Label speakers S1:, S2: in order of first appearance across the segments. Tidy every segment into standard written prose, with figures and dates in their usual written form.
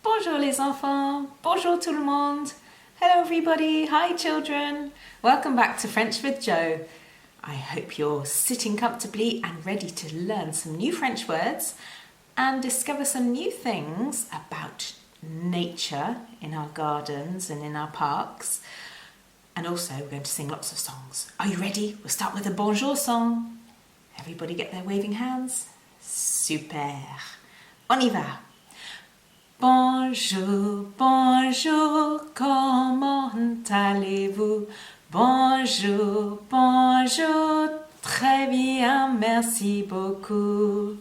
S1: Bonjour les enfants. Bonjour tout le monde. Hello everybody. Hi children. Welcome back to French with Joe. I hope you're sitting comfortably and ready to learn some new French words and discover some new things about nature in our gardens and in our parks. And also we're going to sing lots of songs. Are you ready? We'll start with a bonjour song. Everybody get their waving hands? Super. On y va. Bonjour, bonjour, comment allez-vous? Bonjour, bonjour, très bien, merci beaucoup.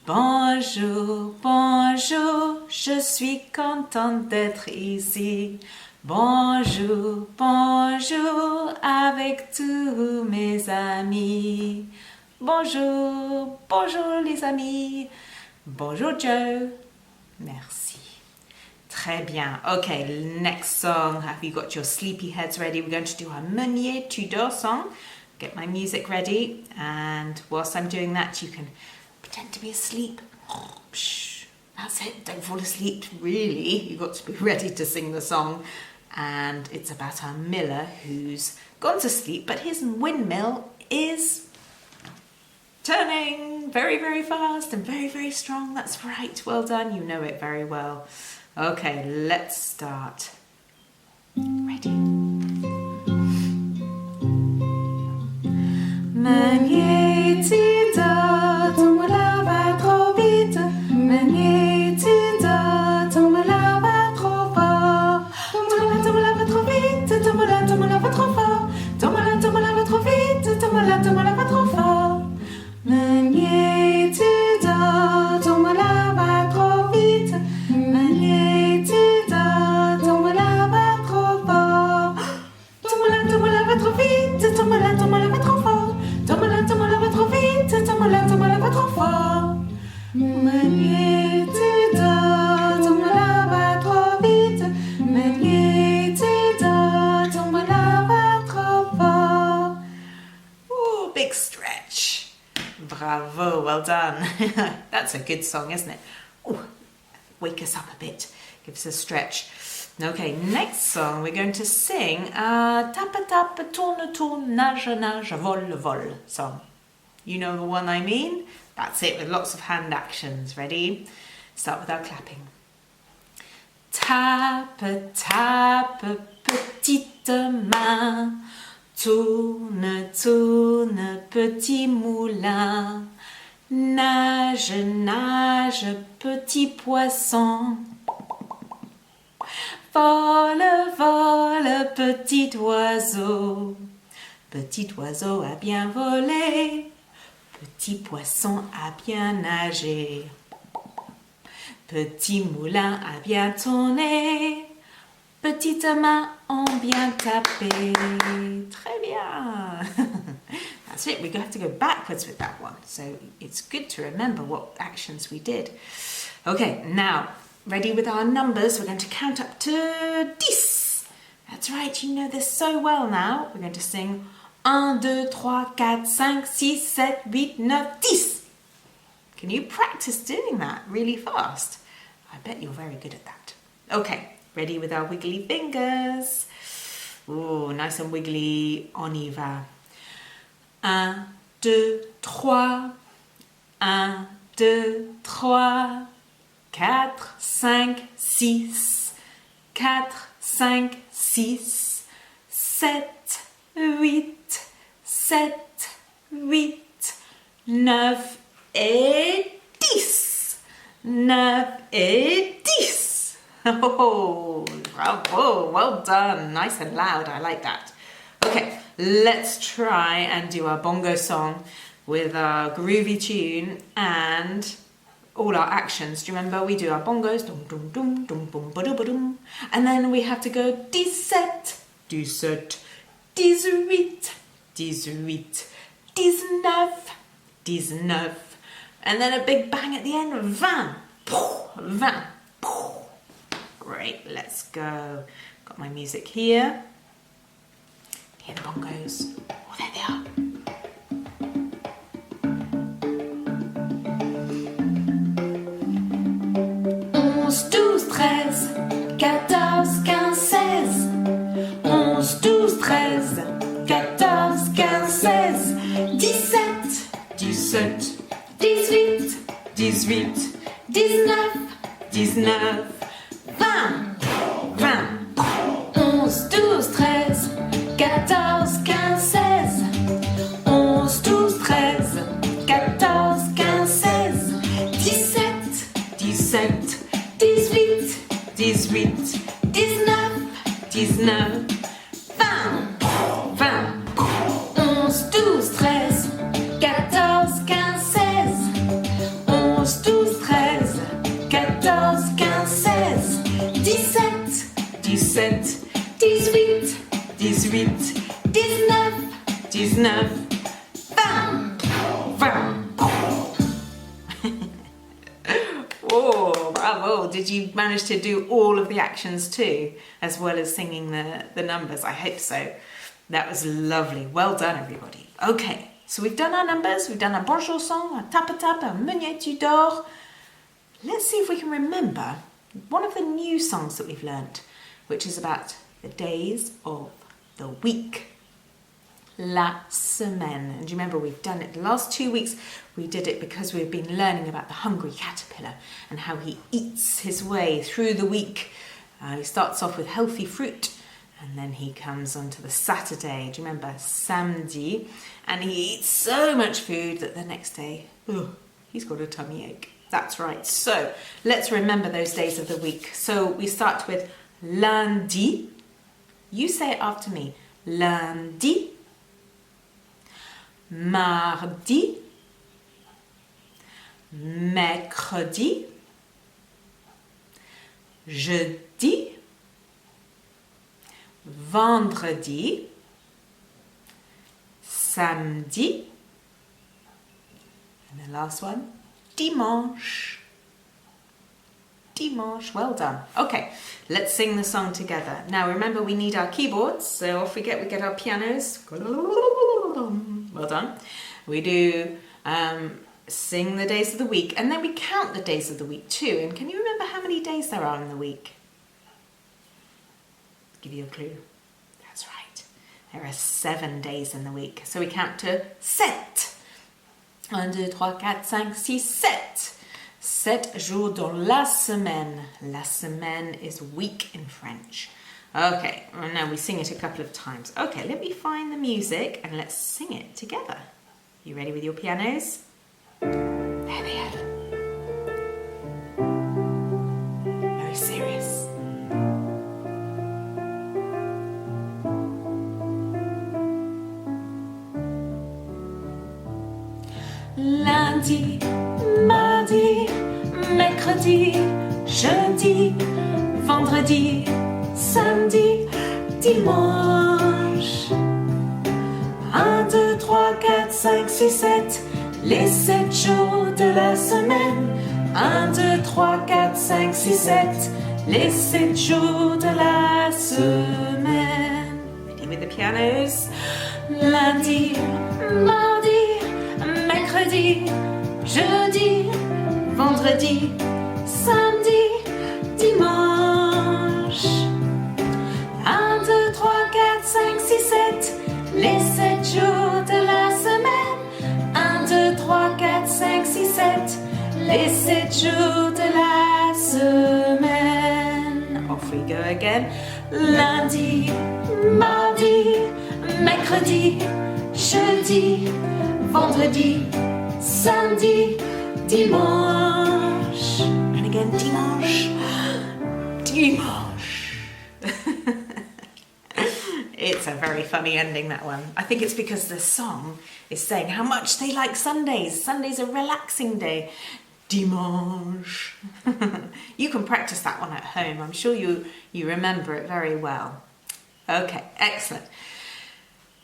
S1: Bonjour, bonjour, je suis contente d'être ici. Bonjour, bonjour, avec tous mes amis. Bonjour, bonjour les amis. Bonjour Joe. Merci. Très bien. Okay, next song. Have you got your sleepy heads ready? We're going to do our Meunier tu dors song. Get my music ready. And whilst I'm doing that, you can pretend to be asleep. Shh. That's it. Don't fall asleep. Really, you've got to be ready to sing the song. And it's about our miller who's gone to sleep, but his windmill is turning very, very fast and very, very strong. That's right. Well done. You know it very well. Okay, let's start. Ready? Meunier, tu dors, ton moulin va trop vite. Meunier, tu dors, ton moulin va trop fort. Ton moulin va trop vite. Ton moulin va trop fort. Ton moulin va trop vite. Ton moulin va trop fort. Meunier, tu dors, ton moulin va trop vite. Meunier, tu dors, ton moulin va trop fort. Ton moulin va trop vite. Ton moulin va trop fort. Ton moulin va trop vite. Ton moulin va trop fort. Meunier, tu dors, ton moulin va trop vite. Meunier, tu dors, ton moulin va trop fort. Ooh, big stretch. Bravo, well done. That's a good song, isn't it? Ooh, wake us up a bit, give us a stretch. Okay, next song we're going to sing Tape tape, tourne tourne, nage nage, vole vole song. You know the one I mean? That's it, with lots of hand actions. Ready? Start with our clapping. Tape tape, petite main. Tourne, tourne, petit moulin. Nage, nage, petit poisson. Vole, vole, petit oiseau. Petit oiseau a bien volé. Petit poisson a bien nagé. Petit moulin a bien tourné. Petites mains ont bien tapé. Très bien. That's it. We have to go backwards with that one. So it's good to remember what actions we did. Okay, now, ready with our numbers? We're going to count up to 10. That's right. You know this so well now. We're going to sing 1, 2, 3, 4, 5, 6, 7, 8, 9, 10. Can you practice doing that really fast? I bet you're very good at that. Okay. Ready with our wiggly fingers. Oh, nice and wiggly. On y va. 1, 2, 3. 1, 2, 3. 4, 5, 6. 4, 5, 6. 7, 8. 7, 8. 9 et 10. 9 et 10. Oh, bravo, well done. Nice and loud, I like that. Okay, let's try and do our bongo song with our groovy tune and all our actions. Do you remember we do our bongos, dum dum dum dum bum ba dum ba dum, and then we have to go 17, 17, 18, 18, 19, 19, and then a big bang at the end, 20, 20. Great, let's go. Got my music here. Hear the bongos. Oh, there they are. 11, 12, 13. 18, 18, 19, 19, 20, 20, 11, 12, 13, 14, 15, 16, 11, 12, 13, 14, 15, 16, 17, 17, 18, 18, 19, 19, 20, 20, 11, 12, 13, 14, 15, 16, 11, 12, 13, 14, 15, 16, 17, 17, 18, 18, 19, 19, 20, 20. Oh, bravo. Did you manage to do all of the actions too, as well as singing the numbers? I hope so. That was lovely. Well done, everybody. Okay, so we've done our numbers, we've done our bonjour song, our tap-a-tap, our meunier tu dors. Let's see if we can remember one of the new songs that we've learnt, which is about the days of the week. La semaine. And do you remember we've done it the last 2 weeks? We did it because we've been learning about the hungry caterpillar and how he eats his way through the week. He starts off with healthy fruit and then he comes on to the Saturday. Do you remember? Samedi. And he eats so much food that the next day, he's got a tummy ache. That's right. So let's remember those days of the week. So we start with lundi. You say it after me. Lundi. Mardi, mercredi, jeudi, vendredi, samedi, and the last one, dimanche. Dimanche, well done. Okay, let's sing the song together. Now remember we need our keyboards, so off we get our pianos. Well done. We do sing the days of the week and then we count the days of the week too. And can you remember how many days there are in the week? Give you a clue. That's right. There are 7 days in the week. So we count to 7. 1, 2, 3, 4, 5, 6, 7. 7 jours dans la semaine. La semaine is week in French. Okay, well now we sing it a couple of times. Okay, let me find the music and let's sing it together. You ready with your pianos? There they are. Very serious. Lundi, mardi, mercredi, jeudi, vendredi, samedi, dimanche. 1, 2, 3, 4, 5, 6, 7, les 7 jours de la semaine. 1, 2, 3, 4, 5, 6, 7, les 7 jours de la semaine. Ready with the pianos? Lundi, mardi, mercredi, jeudi, vendredi, samedi, dimanche. 1, 2, 3, 4, 5, 6, 7, les 7 jours de la semaine. 1, 2, 3, 4, 5, 6, 7, les 7 jours de la semaine. Off we go again. Lundi, mardi, mercredi, jeudi, vendredi, samedi, dimanche. And again, dimanche. Dimanche. It's a very funny ending, that one. I think it's because the song is saying how much they like Sundays. Sunday's a relaxing day. Dimanche. You can practice that one at home. I'm sure you remember it very well. Okay, excellent.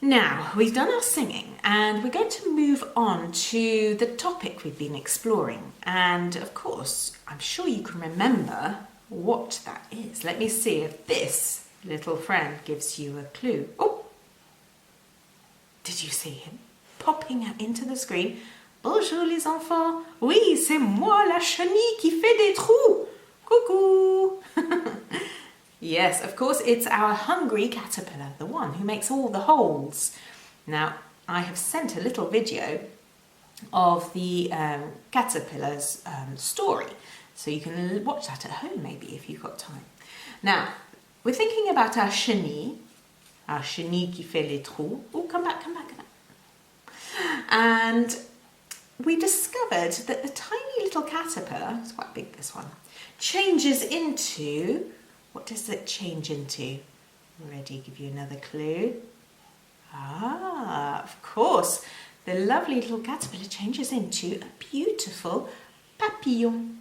S1: Now, we've done our singing and we're going to move on to the topic we've been exploring. And of course, I'm sure you can remember what that is. Let me see if this little friend gives you a clue. Oh, did you see him popping out into the screen? Bonjour les enfants. Oui, c'est moi la chenille qui fait des trous. Coucou. Yes, of course, it's our hungry caterpillar, the one who makes all the holes. Now, I have sent a little video of the caterpillar's story. So you can watch that at home maybe if you've got time. Now, we're thinking about our chenille qui fait les trous. Oh, come back. And we discovered that the tiny little caterpillar, it's quite big this one, changes into, what does it change into? Ready, give you another clue. Ah, of course, the lovely little caterpillar changes into a beautiful papillon.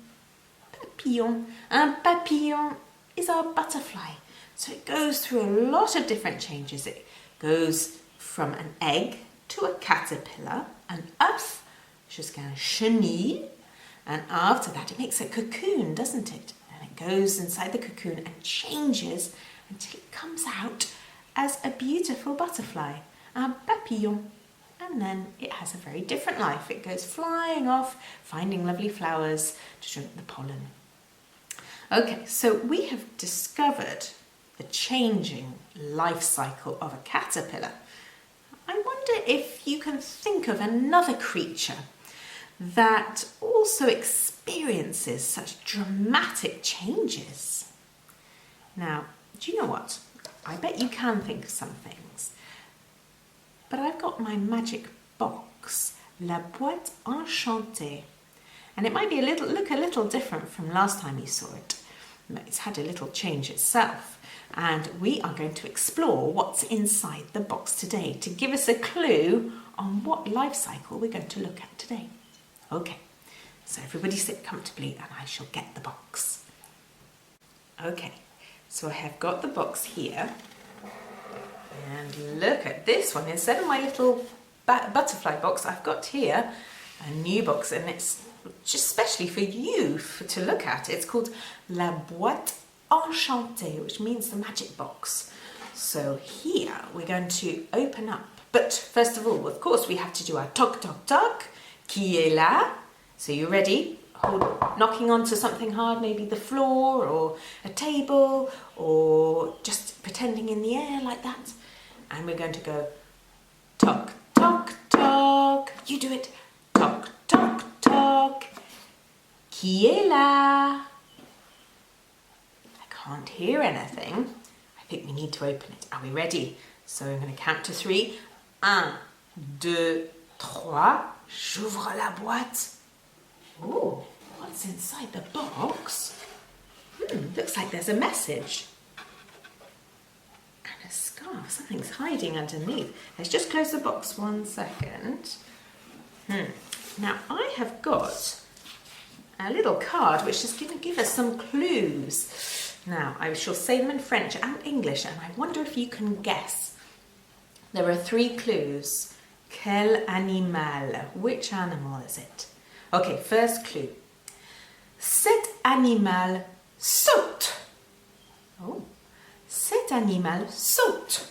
S1: Un papillon is our butterfly. So it goes through a lot of different changes. It goes from an egg to a caterpillar, an œuf, jusqu'à un chenille, and after that it makes a cocoon, doesn't it? And it goes inside the cocoon and changes until it comes out as a beautiful butterfly, un papillon. And then it has a very different life. It goes flying off, finding lovely flowers to drink the pollen. Okay, so we have discovered the changing life cycle of a caterpillar. I wonder if you can think of another creature that also experiences such dramatic changes. Now, do you know what? I bet you can think of some things. But I've got my magic box, La Boîte Enchantée. And it might be look a little different from last time you saw it. It's had a little change itself. And we are going to explore what's inside the box today to give us a clue on what life cycle we're going to look at today. Okay, so everybody sit comfortably and I shall get the box. Okay, so I have got the box here. And look at this one. Instead of my little butterfly box, I've got here a new box, and it's just specially for you to look at. It's called La Boîte Enchantée, which means the magic box. So here we're going to open up. But first of all, of course, we have to do our toc toc toc. Qui est là? So you ready? Knocking onto something hard, maybe the floor or a table, or just pretending in the air like that. And we're going to go toc toc toc. You do it. Toc toc toc. Qui est là? I can't hear anything. I think we need to open it. Are we ready? So I'm going to count to 3. 1, 2, 3. J'ouvre la boîte. Oh, what's inside the box? Looks like there's a message. And a scarf. Something's hiding underneath. Let's just close the box 1 second. Now I have got a little card which is going to give us some clues. Now I shall say them in French and English, and I wonder if you can guess. There are 3 clues. Quel animal? Which animal is it? Okay, first clue. Cet animal saute. Oh, cet animal saute.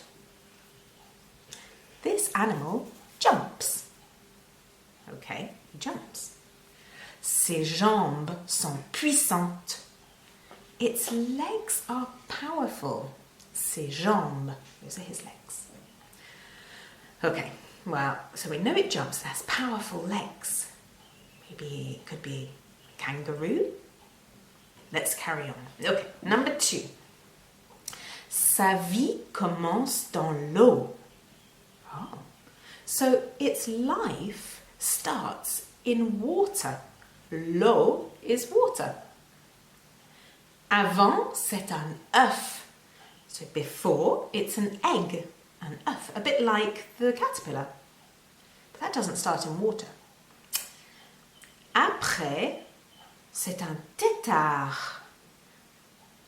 S1: This animal jumps. Okay, he jumps. Ses jambes sont puissantes. Its legs are powerful. Ses jambes. Those are his legs. Okay, well, so we know it jumps. It has powerful legs. Maybe it could be a kangaroo. Let's carry on. Okay, number 2. Sa vie commence dans l'eau. Oh, so its life starts in water. L'eau is water. Avant, c'est un œuf. So before, it's an egg, an œuf, a bit like the caterpillar. But that doesn't start in water. Après, c'est un tétard.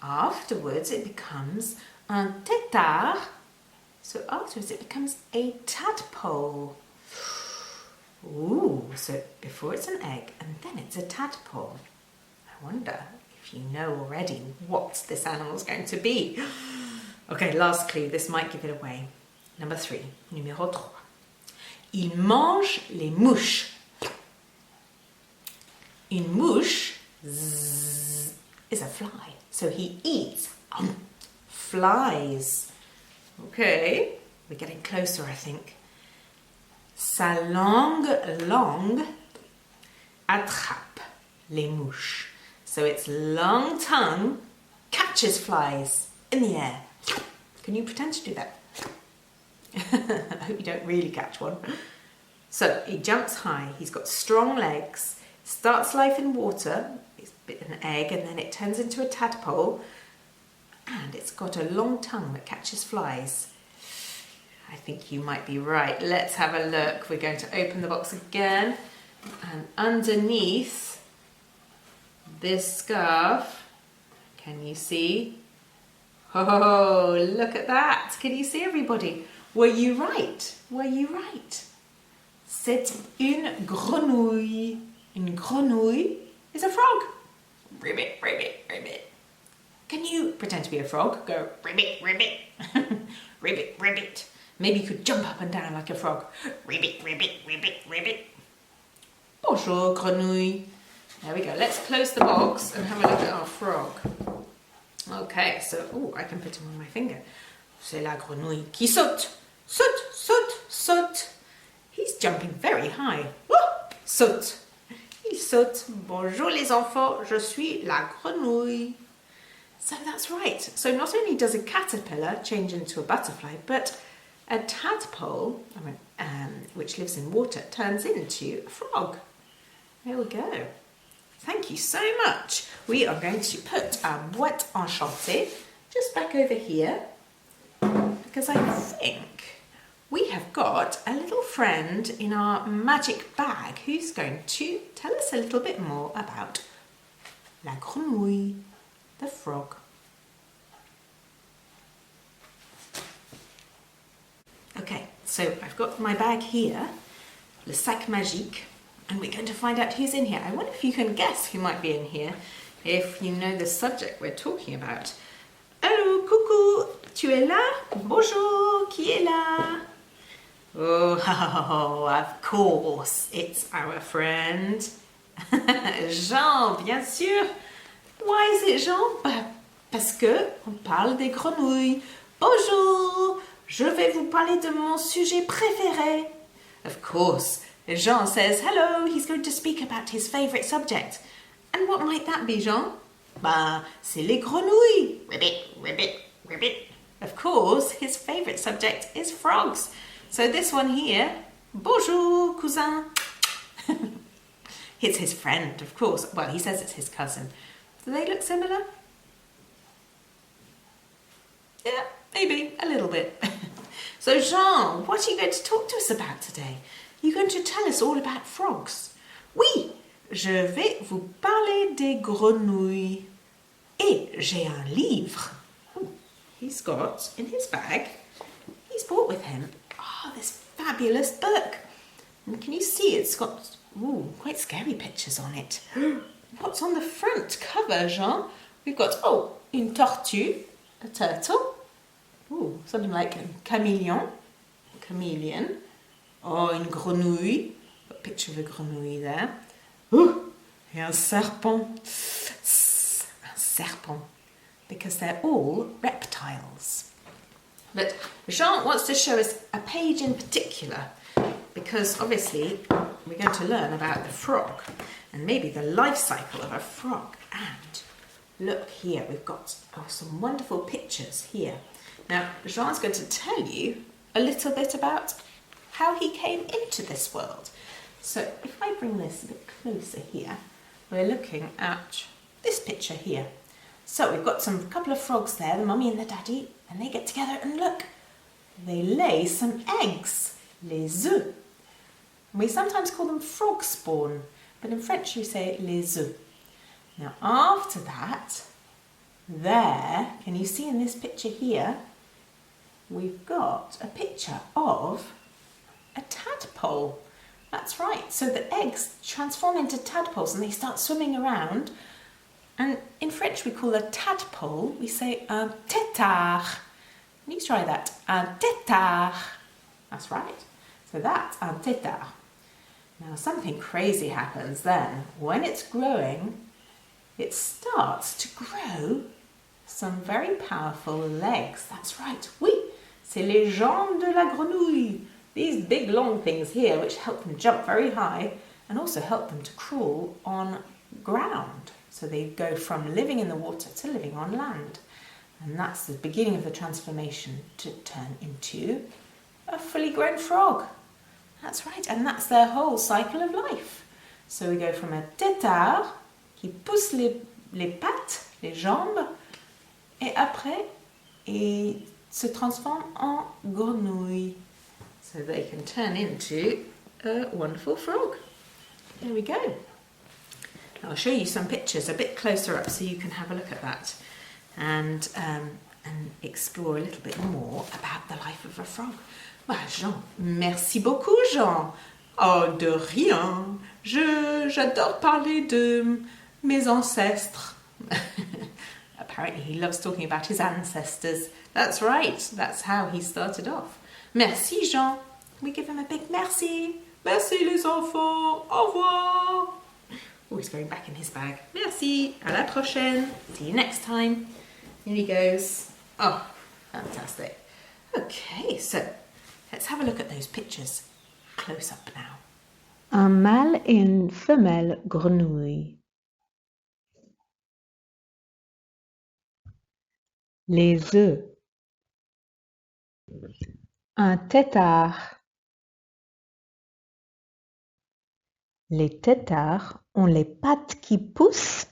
S1: Afterwards, it becomes un tétard. So afterwards, it becomes a tadpole. Ooh, so before it's an egg and then it's a tadpole. I wonder if you know already what this animal's going to be. Okay, last clue. This might give it away. Number 3. Numéro 3. Il mange les mouches. Une mouche is a fly. So he eats flies. Okay, we're getting closer, I think. Sa langue longue attrape les mouches. So its long tongue catches flies in the air. Can you pretend to do that? I hope you don't really catch one. So he jumps high, he's got strong legs, starts life in water, it's a bit of an egg, and then it turns into a tadpole, and it's got a long tongue that catches flies. I think you might be right. Let's have a look. We're going to open the box again, and underneath this scarf, can you see? Oh, look at that. Can you see, everybody? Were you right? Were you right? C'est une grenouille. Une grenouille is a frog. Ribbit, ribbit, ribbit. Can you pretend to be a frog? Go ribbit, ribbit. Ribbit, ribbit. Maybe you could jump up and down like a frog. Ribbit, ribbit, ribbit, ribbit. Bonjour, grenouille. There we go. Let's close the box and have a look at our frog. Okay, so, I can put him on my finger. C'est la grenouille qui saute. Saute, saute, saute. He's jumping very high. Woo! Saute. Il saute. Bonjour les enfants, je suis la grenouille. So that's right. So not only does a caterpillar change into a butterfly, but a tadpole, which lives in water, turns into a frog. There we go. Thank you so much. We are going to put our boîte enchantée just back over here, because I think we have got a little friend in our magic bag who's going to tell us a little bit more about la grenouille, the frog. Okay, so I've got my bag here, le sac magique, and we're going to find out who's in here. I wonder if you can guess who might be in here, if you know the subject we're talking about. Hello, coucou, tu es là? Bonjour, qui est là? Oh, of course, it's our friend Jean, bien sûr. Why is it Jean? Parce que on parle des grenouilles. Bonjour, je vais vous parler de mon sujet préféré. Of course, Jean says hello, he's going to speak about his favourite subject. And what might that be, Jean? C'est les grenouilles. Ribbit, ribbit, ribbit. Of course, his favourite subject is frogs. So this one here, bonjour, cousin. It's his friend, of course. Well, he says it's his cousin. Do they look similar? Yeah, maybe, a little bit. So Jean, what are you going to talk to us about today? You're going to tell us all about frogs. Oui, je vais vous parler des grenouilles. Et j'ai un livre. Ooh, he's got, in his bag, he's brought with him, this fabulous book. And can you see it's got, quite scary pictures on it. What's on the front cover, Jean? We've got, une tortue, a turtle. Something like a chameleon. Une grenouille. A picture of a grenouille there. Et un serpent. Un serpent. Because they're all reptiles. But Jean wants to show us a page in particular, because obviously we're going to learn about the frog and maybe the life cycle of a frog. And look here, we've got some wonderful pictures here. Now, Jean's going to tell you a little bit about how he came into this world. So if I bring this a bit closer here, we're looking at this picture here. So we've got a couple of frogs there, the mummy and the daddy, and they get together and look, they lay some eggs, les œufs. We sometimes call them frog spawn, but in French we say les œufs. Now after that, there, can you see in this picture here, we've got a picture of a tadpole. That's right, so the eggs transform into tadpoles and they start swimming around. And in French we call a tadpole, we say un tétard. Can you try that? Un tétard. That's right. So that's un tétard. Now something crazy happens then. When it's growing, it starts to grow some very powerful legs. That's right. Oui, c'est les jambes de la grenouille. these big long things here which help them jump very high and also help them to crawl on ground. So they go from living in the water to living on land. And that's the beginning of the transformation to turn into a fully grown frog. That's right, and that's their whole cycle of life. So we go from un tétard qui pousse les pattes, les jambes, et après, il se transforme en grenouille. So they can turn into a wonderful frog. There we go. I'll show you some pictures a bit closer up so you can have a look at that and explore a little bit more about the life of a frog. Bah, Jean, merci beaucoup, Jean. Oh, de rien. J'adore parler de mes ancêtres. Apparently he loves talking about his ancestors. That's right. That's how he started off. Merci, Jean. We give him a big merci. Merci, les enfants. Au revoir. Oh, he's going back in his bag. Merci. À la prochaine. See you next time. Here he goes. Oh, fantastic. Okay, so let's have a look at those pictures close up now.
S2: Un mâle et une femelle grenouille. Les œufs. Un tétard. Les têtards ont les pattes qui poussent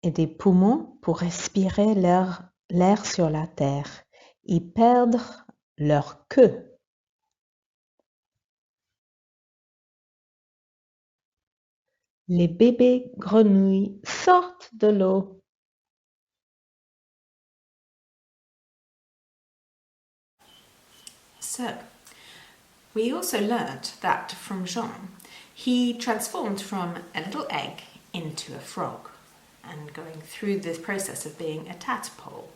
S2: et des poumons pour respirer l'air sur la terre. Ils perdent leur queue. Les bébés grenouilles sortent de l'eau.
S1: So, we also learnt that from Jean, he transformed from a little egg into a frog and going through this process of being a tadpole,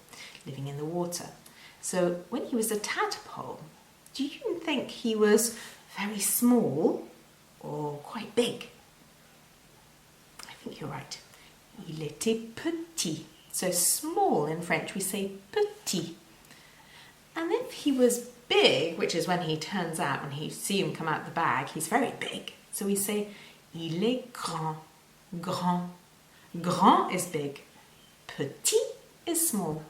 S1: living in the water. So when he was a tadpole, do you think he was very small or quite big? I think you're right. Il était petit. So small in French we say petit. And if he was big, which is when he turns out, when you see him come out the bag, he's very big. So we say, il est grand. Grand. Grand is big. Petit is small.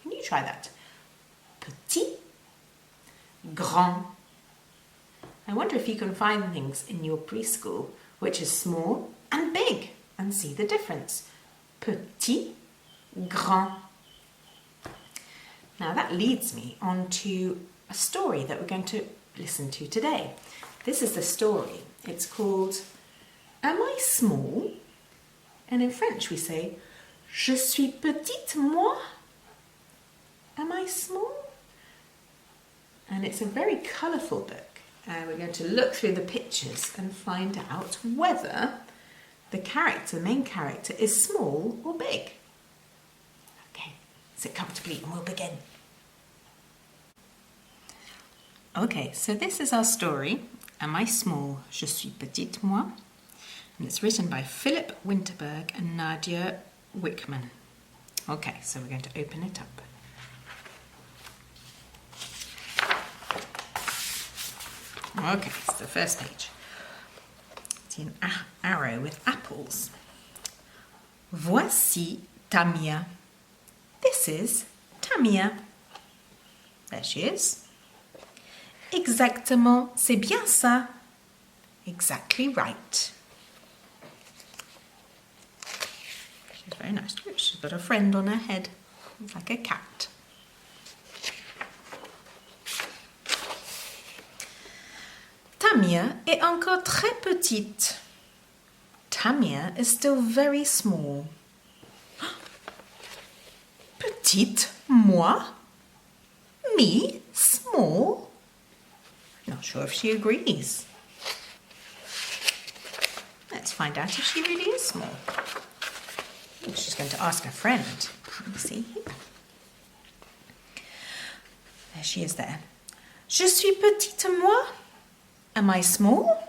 S1: Can you try that? Petit. Grand. I wonder if you can find things in your preschool which is small and big and see the difference. Petit. Grand. Now that leads me on to a story that we're going to listen to today. This is the story. It's called Am I Small? And in French we say Je suis petite moi? Am I small? And it's a very colourful book. We're going to look through the pictures and find out whether the main character, is small or big. Okay, sit comfortably and we'll begin. Okay, so this is our story, Am I Small? Je suis petite moi? And it's written by Philip Winterberg and Nadia Wickman. Okay, so we're going to open it up. Okay, it's the first page. It's an arrow with apples. Voici Tamia. This is Tamia. There she is. Exactement, c'est bien ça. Exactly right. She's very nice. She's got a friend on her head. It's like a cat. Tamia est encore très petite. Tamia is still very small. Petite, moi? Me? Small? Not sure if she agrees. Let's find out if she really is small. Oh, she's going to ask her friend. Let me see. There she is there. Je suis petite moi? Am I small?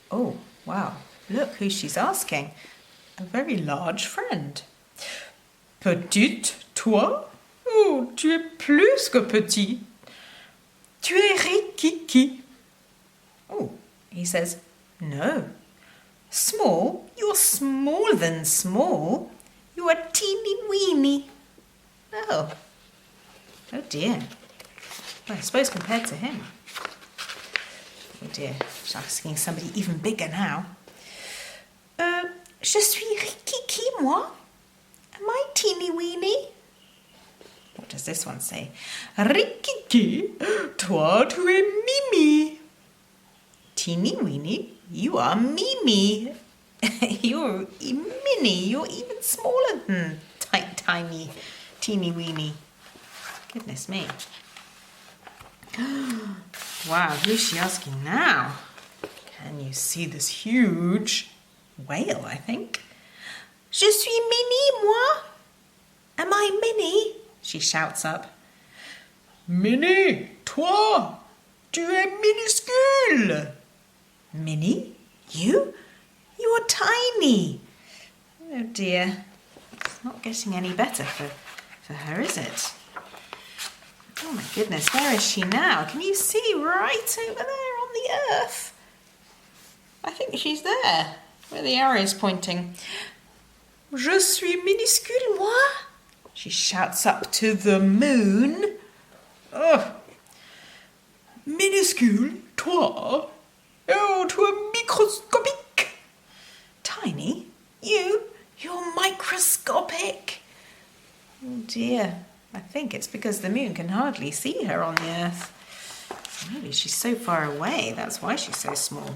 S1: Oh, wow. Look who she's asking. A very large friend. Petite, toi? Oh, tu es plus que petit. Tu es rikiki. Oh, he says, no. Small? You're smaller than small. You're teeny weeny. Oh. Oh dear. Well, I suppose compared to him. Oh dear, she's asking somebody even bigger now. Je suis rikiki, moi. Am I teeny weeny? What does this one say? Rikiki, toi tu es mimi. Teeny weeny, you are mimi. You're mini, you're even smaller than tiny, teeny weeny. Goodness me. Wow, who's she asking now? Can you see this huge whale, I think? Je suis mini, moi. Am I mini? She shouts up. Mini, toi, tu es minuscule. Mini? You? You're tiny. Oh dear. It's not getting any better for her, is it? Oh my goodness, where is she now? Can you see right over there on the earth? I think she's there, where the arrow is pointing. Je suis minuscule, moi? She shouts up to the moon. Oh. Minuscule, toi? Oh, tu es microscopique. Tiny? You're microscopic. Oh dear. I think it's because the moon can hardly see her on the earth. Maybe she's so far away, that's why she's so small.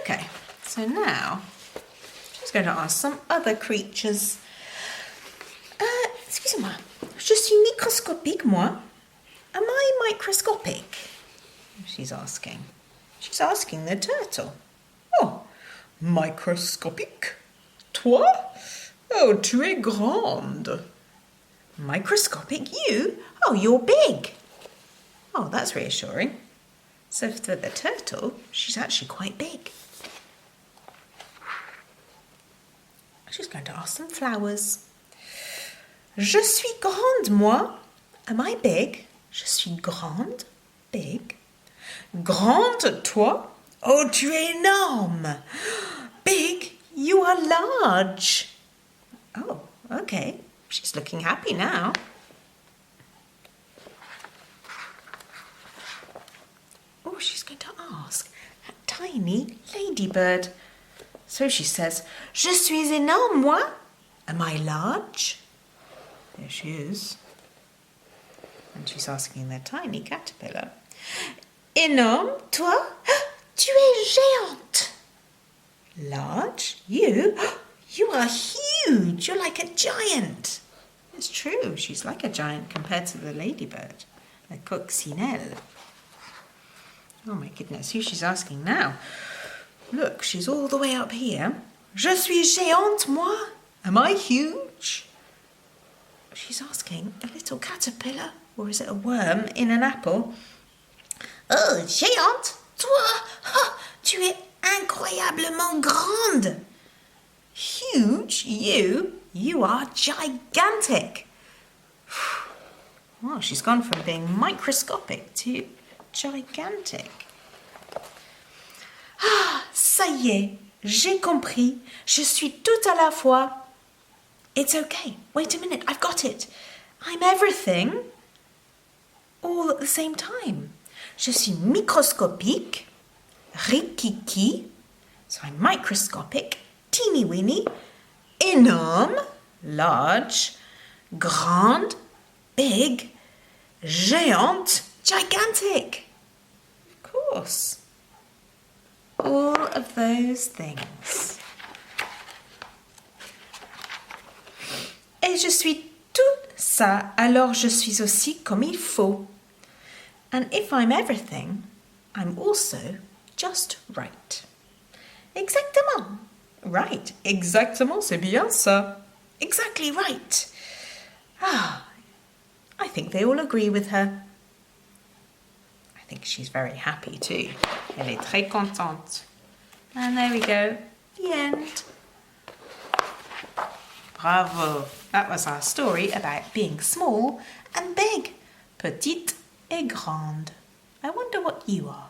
S1: Okay, so now she's going to ask some other creatures. Excusez-moi, je suis microscopique, moi. Am I microscopic? She's asking. She's asking the turtle. Oh, microscopique? Toi? Oh, tu es grande. Microscopic, you? Oh, you're big. Oh, that's reassuring. So for the turtle, she's actually quite big. She's going to ask some flowers. Je suis grande, moi. Am I big? Je suis grande, big. Grande, toi? Oh, tu es énorme. Big, you are large. Oh, okay. She's looking happy now. Oh, she's going to ask a tiny ladybird. So she says, Je suis énorme, moi. Am I large? There she is. And she's asking the tiny caterpillar, Énorme, toi? Tu es géante. Large? You? You are huge. You're like a giant. It's true. She's like a giant compared to the ladybird, the coccinelle. Oh my goodness, who she's asking now? Look, she's all the way up here. Je suis géante, moi. Am I huge? She's asking a little caterpillar, or is it a worm, in an apple. Oh, géante, toi, tu es incroyablement grande. Huge, you are gigantic. Well, she's gone from being microscopic to gigantic. Ah, ça y est, j'ai compris. Je suis tout à la fois. It's okay. Wait a minute, I've got it. I'm everything all at the same time. Je suis microscopique, rikiki, so I'm microscopic, teeny weeny, énorme, large, grande, big, géante, gigantic. Of course. All of those things. Et je suis tout ça, alors je suis aussi comme il faut. And if I'm everything, I'm also just right. Exactement. Right. Exactement, c'est bien ça. Exactly right. Ah, I think they all agree with her. I think she's very happy too. Elle est très contente. And there we go. The end. Bravo. That was our story about being small and big. Petite et grande. I wonder what you are.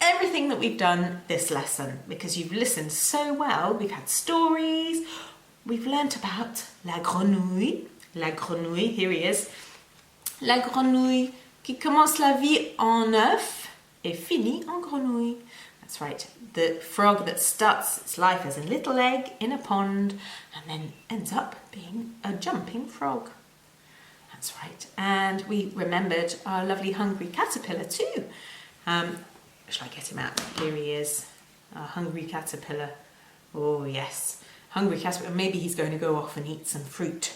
S1: everything that we've done this lesson because you've listened so well. We've had stories, we've learnt about la grenouille. La grenouille, here he is. La grenouille qui commence la vie en œuf et finit en grenouille. That's right, the frog that starts its life as a little egg in a pond and then ends up being a jumping frog. That's right, and we remembered our lovely hungry caterpillar too. Shall I get him out? Here he is, our hungry caterpillar. Oh yes, hungry caterpillar. Maybe he's going to go off and eat some fruit.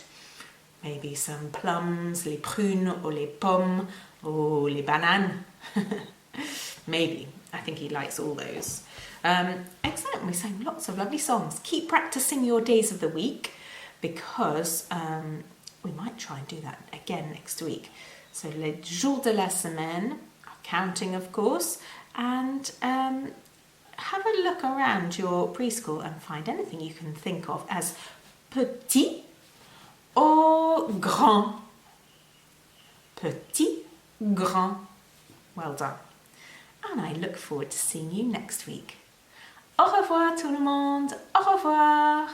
S1: Maybe some plums, les prunes, or les pommes, or les bananes. Maybe. I think he likes all those. Excellent. We sang lots of lovely songs. Keep practicing your days of the week because we might try and do that again next week. So les jours de la semaine, counting of course, and have a look around your preschool and find anything you can think of as petit or grand. Petit, grand. Well done. And I look forward to seeing you next week. Au revoir tout le monde. Au revoir.